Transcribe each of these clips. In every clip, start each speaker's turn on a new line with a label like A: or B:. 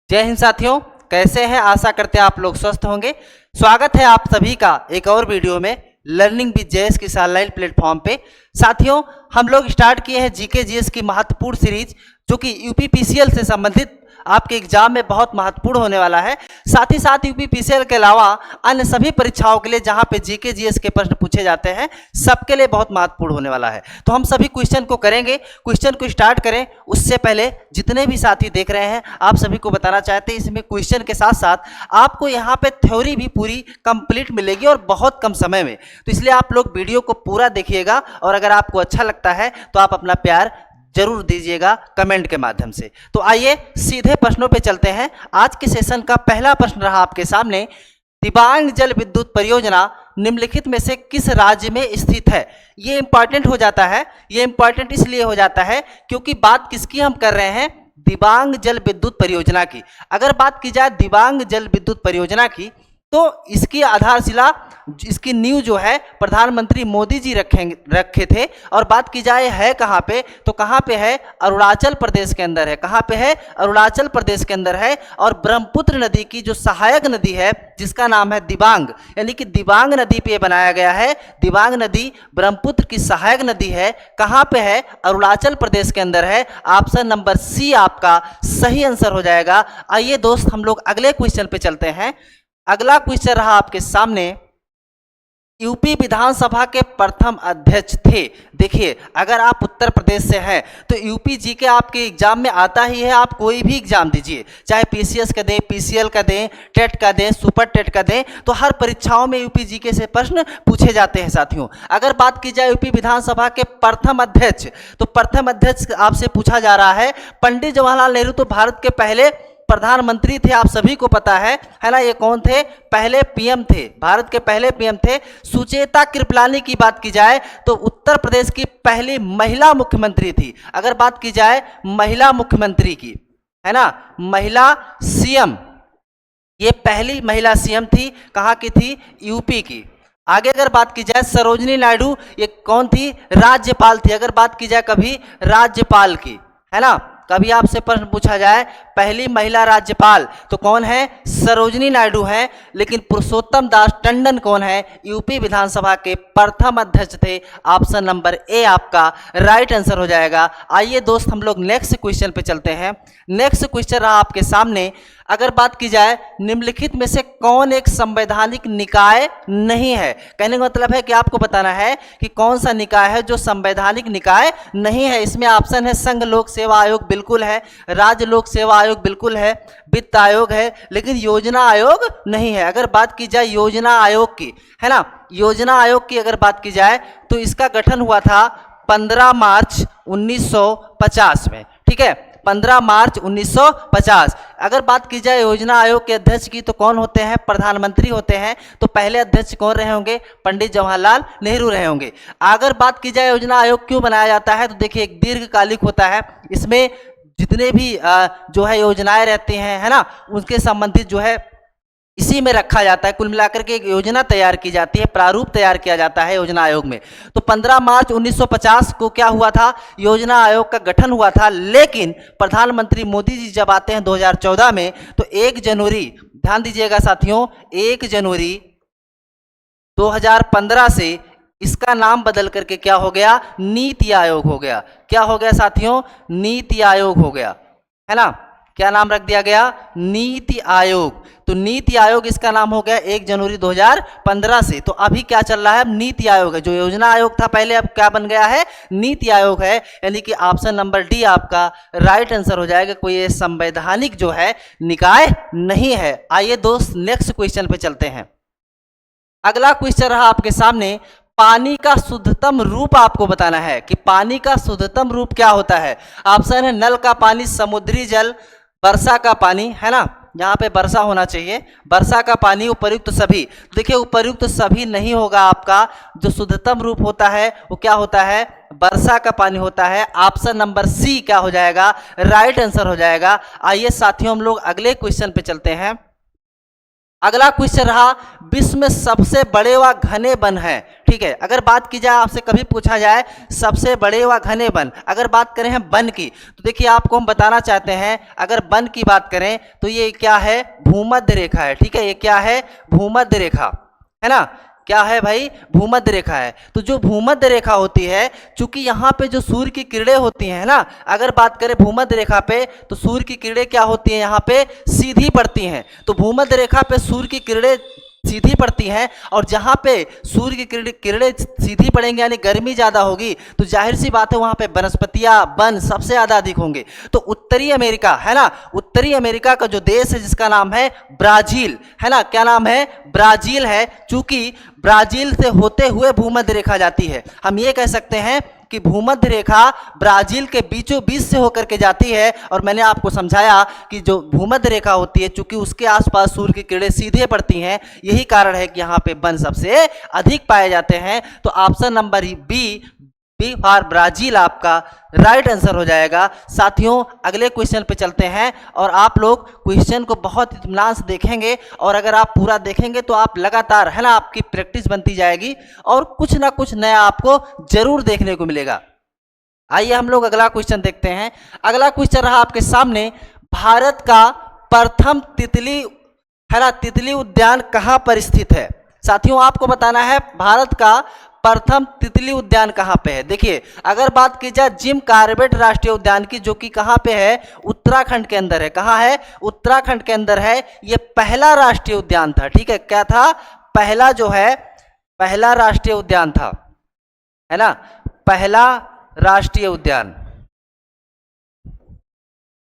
A: जय हिंद साथियों, कैसे हैं? आशा करते हैं आप लोग स्वस्थ होंगे। स्वागत है आप सभी का एक और वीडियो में लर्निंग विद जेएस की ऑनलाइन प्लेटफॉर्म पे। साथियों, हम लोग स्टार्ट किए हैं जीके जीएस की महत्वपूर्ण सीरीज, जो कि यूपीपीसीएल से संबंधित आपके एग्जाम में बहुत महत्वपूर्ण होने वाला है। साथ ही साथ यूपीपीसीएल के अलावा अन्य सभी परीक्षाओं के लिए जहां पे जीके जीएस के प्रश्न पूछे जाते हैं, सबके लिए बहुत महत्वपूर्ण होने वाला है। तो हम सभी क्वेश्चन को करेंगे। क्वेश्चन को स्टार्ट करें उससे पहले जितने भी साथी देख रहे हैं, आप सभी को बताना चाहते हैं, इसमें क्वेश्चन के साथ साथ आपको यहाँ पे थ्योरी भी पूरी कंप्लीट मिलेगी और बहुत कम समय में। तो इसलिए आप लोग वीडियो को पूरा देखिएगा और अगर आपको अच्छा लगता है तो आप अपना प्यार जरूर दीजिएगा कमेंट के माध्यम से। तो आइए सीधे प्रश्नों पे चलते हैं। आज के सेशन का पहला प्रश्न रहा आपके सामने, दिबांग जल विद्युत परियोजना निम्नलिखित में से किस राज्य में स्थित है? ये इंपॉर्टेंट हो जाता है। ये इंपॉर्टेंट इसलिए हो जाता है क्योंकि बात किसकी हम कर रहे हैं? दिबांग जल विद्युत परियोजना की। अगर बात की जाए दिबांग जल विद्युत परियोजना की, तो इसकी आधारशिला, इसकी नींव जो है प्रधानमंत्री मोदी जी रखे थे। और बात की जाए है कहाँ पे, तो कहाँ पे है? अरुणाचल प्रदेश के अंदर है। कहाँ पे है? अरुणाचल प्रदेश के अंदर है। और ब्रह्मपुत्र नदी की जो सहायक नदी है, जिसका नाम है दिबांग, यानी कि दिबांग नदी पे बनाया गया है। दिबांग नदी ब्रह्मपुत्र की सहायक नदी है। कहाँ पे है? अरुणाचल प्रदेश के अंदर है। ऑप्शन नंबर सी आपका सही आंसर हो जाएगा। आइए दोस्त, हम लोग अगले क्वेश्चन पे चलते हैं। अगला क्वेश्चन रहा आपके सामने, यूपी विधानसभा के प्रथम अध्यक्ष थे। देखिए, अगर आप उत्तर प्रदेश से हैं तो यूपी जी के आपके एग्जाम में आता ही है। आप कोई भी एग्जाम दीजिए, चाहे पीसीएस का दें, पीसीएल का दें, टेट का दें, सुपर टेट का दें, तो हर परीक्षाओं में यूपी जी के से प्रश्न पूछे जाते हैं साथियों। अगर बात की जाए यूपी विधानसभा के प्रथम अध्यक्ष, तो प्रथम अध्यक्ष आपसे पूछा जा रहा है पंडित जवाहरलाल नेहरू। तो भारत के पहले प्रधानमंत्री थे, आप सभी को पता है ना? ये कौन थे? पहले पीएम थे, भारत के पहले पीएम थे। सुचेता कृपलानी की बात की जाए तो उत्तर प्रदेश की पहली महिला मुख्यमंत्री थी। अगर बात की जाए महिला मुख्यमंत्री की, है ना, महिला सीएम, ये पहली महिला सीएम थी। कहाँ की थी? यूपी की। आगे अगर बात की जाए सरोजिनी नायडू, ये कौन थी? राज्यपाल थी। अगर बात की जाए कभी राज्यपाल की, है ना, कभी आपसे प्रश्न पूछा जाए पहली महिला राज्यपाल, तो कौन है? सरोजिनी नायडू है। लेकिन पुरुषोत्तम दास टंडन कौन है? यूपी विधानसभा के प्रथम अध्यक्ष थे। ऑप्शन नंबर ए आपका राइट आंसर हो जाएगा। आइए दोस्त, हम लोग नेक्स्ट क्वेश्चन पे चलते हैं। नेक्स्ट क्वेश्चन रहा आपके सामने, अगर बात की जाए निम्नलिखित में से कौन एक संवैधानिक निकाय नहीं है? कहने का मतलब है कि आपको बताना है कि कौन सा निकाय है जो संवैधानिक निकाय नहीं है। इसमें ऑप्शन है संघ लोक सेवा आयोग बिल्कुल है, राज्य लोक सेवा आयोग बिल्कुल है, वित्त आयोग है, लेकिन योजना आयोग नहीं है। अगर बात की जाए योजना आयोग की, है ना, योजना आयोग की अगर बात की जाए तो इसका गठन हुआ था 15 मार्च 1950 में। ठीक है, 15 मार्च 1950। अगर बात की जाए योजना आयोग के अध्यक्ष की, तो कौन होते हैं? प्रधानमंत्री होते हैं। तो पहले अध्यक्ष कौन रहे होंगे? पंडित जवाहरलाल नेहरू रहे होंगे। अगर बात की जाए योजना आयोग क्यों बनाया जाता है, तो देखिए एक दीर्घकालिक होता है। इसमें जितने भी जो है योजनाएं रहती हैं, है ना, उनके संबंधित जो है इसी में रखा जाता है। कुल मिलाकर के एक योजना तैयार की जाती है, प्रारूप तैयार किया जाता है योजना आयोग में। तो 15 मार्च 1950 को क्या हुआ था? योजना आयोग का गठन हुआ था। लेकिन प्रधानमंत्री मोदी जी जब आते हैं 2014 में, तो 1 जनवरी, ध्यान दीजिएगा साथियों, 1 जनवरी 2015 से इसका नाम बदल करके क्या हो गया? नीति आयोग हो गया। क्या हो गया साथियों? नीति आयोग हो गया, है ना। क्या नाम रख दिया गया? नीति आयोग। तो नीति आयोग इसका नाम हो गया 1 जनवरी 2015 से। तो अभी क्या चल रहा है? अब नीति आयोग है। जो योजना आयोग था पहले, अब क्या बन गया है? नीति आयोग है। यानी कि ऑप्शन नंबर डी आपका राइट आंसर हो जाएगा। कोई ये संवैधानिक जो है निकाय नहीं है। आइए दोस्त, नेक्स्ट क्वेश्चन पे चलते हैं। अगला क्वेश्चन रहा आपके सामने, पानी का शुद्धतम रूप आपको बताना है कि पानी का शुद्धतम रूप क्या होता है। ऑप्शन है नल का पानी, समुद्री जल, वर्षा का पानी, है ना, यहाँ पे वर्षा होना चाहिए, वर्षा का पानी, उपर्युक्त सभी। देखिए उपर्युक्त सभी नहीं होगा आपका। जो शुद्धतम रूप होता है वो क्या होता है? वर्षा का पानी होता है। ऑप्शन नंबर सी क्या हो जाएगा? राइट आंसर हो जाएगा। आइए साथियों, हम लोग अगले क्वेश्चन पे चलते हैं। अगला क्वेश्चन रहा, विश्व में सबसे बड़े व घने वन है। ठीक है, अगर बात की जाए, आपसे कभी पूछा जाए सबसे बड़े व घने वन, अगर बात करें हम वन की, तो देखिए आपको हम बताना चाहते हैं, अगर वन की बात करें तो ये क्या है, भूमध्य रेखा है। ठीक है, ये क्या है, भूमध्य रेखा है ना, क्या है भाई, भूमध्य रेखा है। तो जो भूमध्य रेखा होती है, चूंकि यहाँ पे जो सूर्य की किरणें होती हैं ना, अगर बात करें भूमध्य रेखा पे, तो सूर्य की किरणें क्या होती हैं, यहाँ पे सीधी पड़ती हैं। तो भूमध्य रेखा पे सूर्य की किरणें सीधी पड़ती हैं, और जहाँ पे सूर्य की किरणें सीधी पड़ेंगी यानी गर्मी ज़्यादा होगी, तो जाहिर सी बात है वहाँ पे वनस्पतियाँ, वन सबसे ज़्यादा अधिक होंगे। तो उत्तरी अमेरिका है ना, उत्तरी अमेरिका का जो देश है जिसका नाम है ब्राज़ील, है ना, क्या नाम है, ब्राज़ील है। चूंकि ब्राज़ील से होते हुए भूमध्य रेखा जाती है, हम ये कह सकते हैं कि भूमध्य रेखा ब्राज़ील के बीचों बीच से होकर के जाती है। और मैंने आपको समझाया कि जो भूमध्य रेखा होती है, चूंकि उसके आसपास सूर्य की किरणें सीधे पड़ती हैं, यही कारण है कि यहाँ पे वन सबसे अधिक पाए जाते हैं। तो option number B for Brazil आपका राइट आंसर हो जाएगा। साथियों, अगले क्वेश्चन पे चलते हैं, और आप लोग क्वेश्चन को बहुत इत्मीनान से देखेंगे, और अगर आप पूरा देखेंगे तो आप लगातार, है ना, आपकी प्रैक्टिस बनती जाएगी और कुछ ना कुछ नया आपको जरूर देखने को मिलेगा। आइए हम लोग अगला क्वेश्चन देखते हैं। अगला क्वेश्चन रहा आपके सामने, भारत का प्रथम तितली, है ना, तितली उद्यान कहाँ पर स्थित है। साथियों, आपको बताना है भारत का प्रथम तितली उद्यान कहाँ पे है। देखिए, अगर बात की जाए जिम कॉर्बेट राष्ट्रीय उद्यान की, जो कि कहाँ पे है, उत्तराखंड के अंदर है। कहाँ है, उत्तराखंड के अंदर है। ये पहला राष्ट्रीय उद्यान था। ठीक है, क्या था, पहला जो है, पहला राष्ट्रीय उद्यान था, है ना, पहला राष्ट्रीय उद्यान,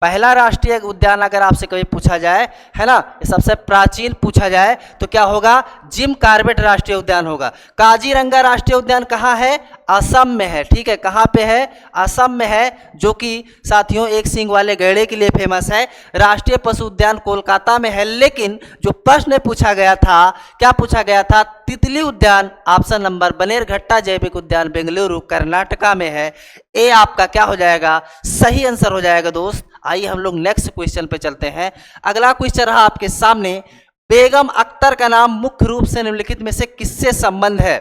A: पहला राष्ट्रीय उद्यान अगर आपसे कभी पूछा जाए, है ना, सबसे प्राचीन पूछा जाए तो क्या होगा, जिम कॉर्बेट राष्ट्रीय उद्यान होगा। काजीरंगा राष्ट्रीय उद्यान कहाँ है, असम में है। ठीक है, कहाँ पे है, असम में है, जो कि साथियों एक सींग वाले गैंडे के लिए फेमस है। राष्ट्रीय पशु उद्यान कोलकाता में है, लेकिन जो प्रश्न पूछा गया था, क्या पूछा गया था, तितली उद्यान ऑप्शन नंबर बनेरघट्टा जैविक उद्यान बेंगलुरु कर्नाटका में है। ए आपका क्या हो जाएगा, सही आंसर हो जाएगा दोस्त। आइए हम लोग नेक्स्ट क्वेश्चन पे चलते हैं। अगला क्वेश्चन रहा आपके सामने, बेगम अख्तर का नाम मुख्य रूप से निम्नलिखित में से किससे संबंध है।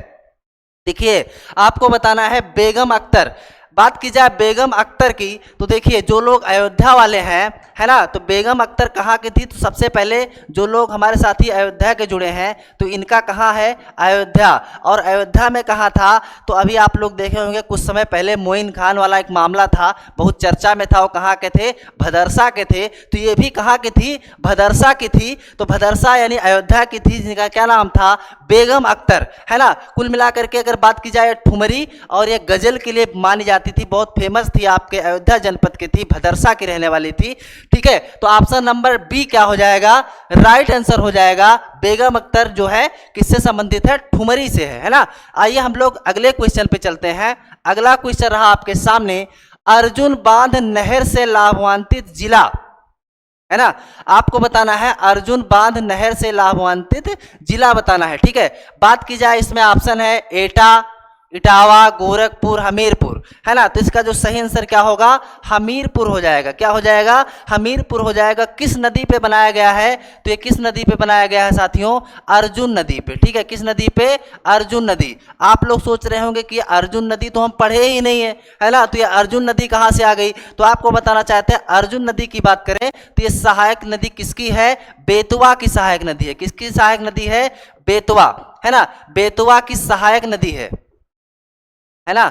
A: देखिए, आपको बताना है बेगम अख्तर, बात की जाए बेगम अख्तर की, तो देखिए जो लोग अयोध्या वाले हैं, है ना, तो बेगम अख्तर कहाँ की थी, तो सबसे पहले जो लोग हमारे साथी अयोध्या के जुड़े हैं, तो इनका कहाँ है, अयोध्या। और अयोध्या में कहाँ था, तो अभी आप लोग देखे होंगे कुछ समय पहले मोइन खान वाला एक मामला था, बहुत चर्चा में था, वो कहाँ के थे, भदरसा के थे। तो ये भी कहाँ की थी, भदरसा की थी। तो भदरसा यानी अयोध्या की थी, जिनका क्या नाम था, बेगम अख्तर, है ना। कुल मिलाकर के अगर बात की जाए ठुमरी और ये गजल के लिए मानी जाती थी, बहुत फेमस थी, आपके अयोध्या जनपद की थी, भदरसा की रहने वाली थी। ठीक है, तो ऑप्शन नंबर बी क्या हो जाएगा, राइट आंसर हो जाएगा। बेगम अख्तर जो है किससे संबंधित है, ठुमरी से है ना। आइए हम लोग अगले क्वेश्चन पे चलते हैं। अगला क्वेश्चन रहा आपके सामने, अर्जुन बांध नहर से लाभान्वित जिला, है ना, आपको बताना है अर्जुन बांध नहर से लाभान्वित जिला बताना है। ठीक है, बात की जाए इसमें ऑप्शन है एटा, इटावा, गोरखपुर, हमीरपुर, है ना। तो इसका जो सही आंसर क्या होगा, हमीरपुर हो जाएगा। क्या हो जाएगा, हमीरपुर हो जाएगा। किस नदी पे बनाया गया है, तो ये किस नदी पे बनाया गया है साथियों, अर्जुन नदी पे। ठीक है, किस नदी पे, अर्जुन नदी। आप लोग सोच रहे होंगे कि अर्जुन नदी तो हम पढ़े ही नहीं है ना, तो ये अर्जुन नदी कहाँ से आ गई। तो आपको बताना चाहते हैं, अर्जुन नदी की बात करें तो ये सहायक नदी किसकी है, बेतवा की सहायक नदी है। किसकी सहायक नदी है, बेतवा, है ना, बेतवा की सहायक नदी है ना।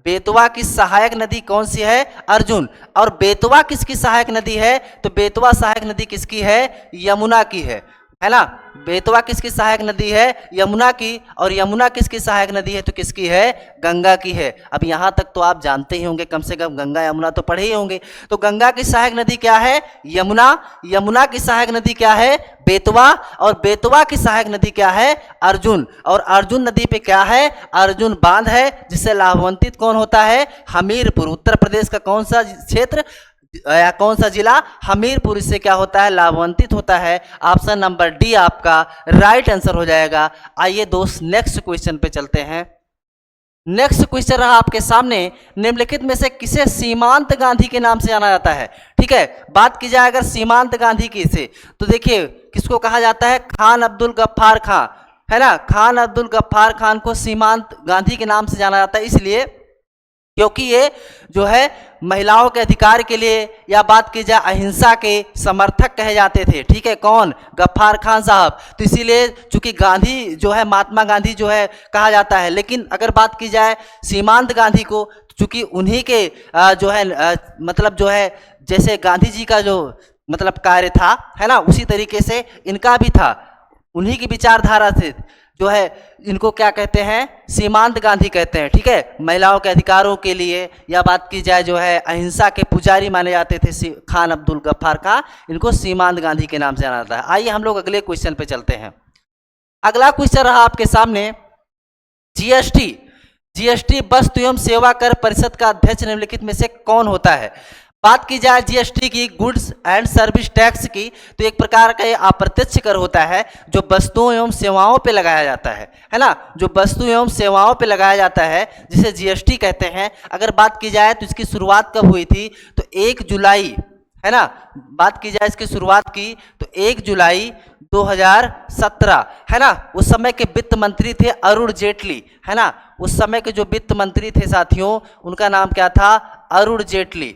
A: बेतवा की सहायक नदी कौन सी है, अर्जुन। और बेतवा किसकी सहायक नदी है, तो बेतवा सहायक नदी किसकी है, यमुना की है ना। बेतवा किसकी सहायक नदी है, यमुना की। और यमुना किसकी सहायक नदी है, तो किसकी है, गंगा की है। अब यहाँ तक तो आप जानते ही होंगे, कम से कम गंगा यमुना तो पढ़े ही होंगे। तो गंगा की सहायक नदी क्या है, यमुना। यमुना की सहायक नदी क्या है, बेतवा। और बेतवा की सहायक नदी क्या है, अर्जुन। और अर्जुन नदी पे क्या है, अर्जुन बांध है, जिससे लाभान्वित कौन होता है, हमीरपुर। उत्तर प्रदेश का कौन सा क्षेत्र या कौन सा जिला, हमीरपुर, इससे क्या होता है, लाभान्वित होता है। ऑप्शन नंबर डी आपका राइट आंसर हो जाएगा। आइए दोस्त नेक्स्ट क्वेश्चन पे चलते हैं। नेक्स्ट क्वेश्चन रहा आपके सामने, निम्नलिखित में से किसे सीमांत गांधी के नाम से जाना जाता है। ठीक है, बात की जाए अगर सीमांत गांधी की से, तो देखिए किसको कहा जाता है, खान अब्दुल गफ्फार खान, है ना। खान अब्दुल गफ्फार खान को सीमांत गांधी के नाम से जाना जाता है, इसलिए क्योंकि ये जो है महिलाओं के अधिकार के लिए या बात की जाए अहिंसा के समर्थक कहे जाते थे। ठीक है, कौन, गफ्फार खान साहब। तो इसीलिए चूंकि गांधी जो है, महात्मा गांधी जो है कहा जाता है, लेकिन अगर बात की जाए सीमांत गांधी को, चूंकि उन्हीं के जो है मतलब जो है जैसे गांधी जी का जो मतलब कार्य था, है ना, उसी तरीके से इनका भी था, उन्हीं की विचारधारा से जो है इनको क्या कहते हैं, सीमांत गांधी कहते हैं। ठीक है, महिलाओं के अधिकारों के लिए या बात की जाए जो है अहिंसा के पुजारी माने जाते थे खान अब्दुल गफ्फार खान, इनको सीमांत गांधी के नाम से जाना जाता है। आइए हम लोग अगले क्वेश्चन पे चलते हैं। अगला क्वेश्चन रहा आपके सामने, जीएसटी वस्तु एवं सेवा कर परिषद का अध्यक्ष निम्नलिखित में से कौन होता है। बात की जाए जीएसटी की, गुड्स एंड सर्विस टैक्स की, तो एक प्रकार का ये अप्रत्यक्ष कर होता है जो वस्तुओं एवं सेवाओं पे लगाया जाता है ना, जो वस्तु एवं सेवाओं पे लगाया जाता है जिसे जीएसटी कहते हैं। अगर बात की जाए तो इसकी शुरुआत कब हुई थी, तो 1 जुलाई, है ना, बात की जाए इसकी शुरुआत की तो 1 जुलाई 2017, है ना। उस समय के वित्त मंत्री थे अरुण जेटली, है ना, उस समय के जो वित्त मंत्री थे साथियों, उनका नाम क्या था, अरुण जेटली,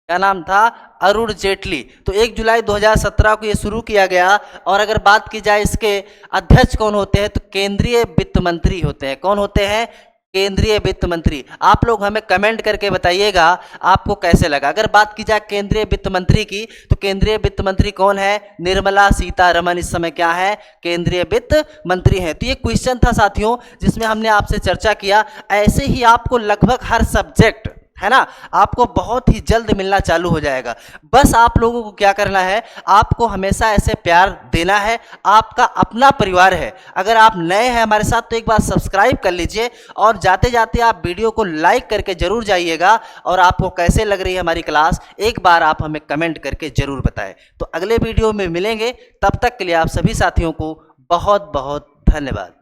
A: क्या नाम था, अरुण जेटली। तो 1 जुलाई 2017 को ये शुरू किया गया। और अगर बात की जाए इसके अध्यक्ष कौन होते हैं, तो केंद्रीय वित्त मंत्री होते हैं। कौन होते हैं, केंद्रीय वित्त मंत्री। आप लोग हमें कमेंट करके बताइएगा आपको कैसे लगा। अगर बात की जाए केंद्रीय वित्त मंत्री की, तो केंद्रीय वित्त मंत्री कौन है, निर्मला सीतारमण इस समय क्या है, केंद्रीय वित्त मंत्री हैं। तो ये क्वेश्चन था साथियों जिसमें हमने आपसे चर्चा किया। ऐसे ही आपको लगभग हर सब्जेक्ट, है ना, आपको बहुत ही जल्द मिलना चालू हो जाएगा। बस आप लोगों को क्या करना है, आपको हमेशा ऐसे प्यार देना है, आपका अपना परिवार है। अगर आप नए हैं हमारे साथ तो एक बार सब्सक्राइब कर लीजिए और जाते जाते आप वीडियो को लाइक करके जरूर जाइएगा। और आपको कैसे लग रही है हमारी क्लास, एक बार आप हमें कमेंट करके जरूर बताएं। तो अगले वीडियो में मिलेंगे, तब तक के लिए आप सभी साथियों को बहुत बहुत धन्यवाद।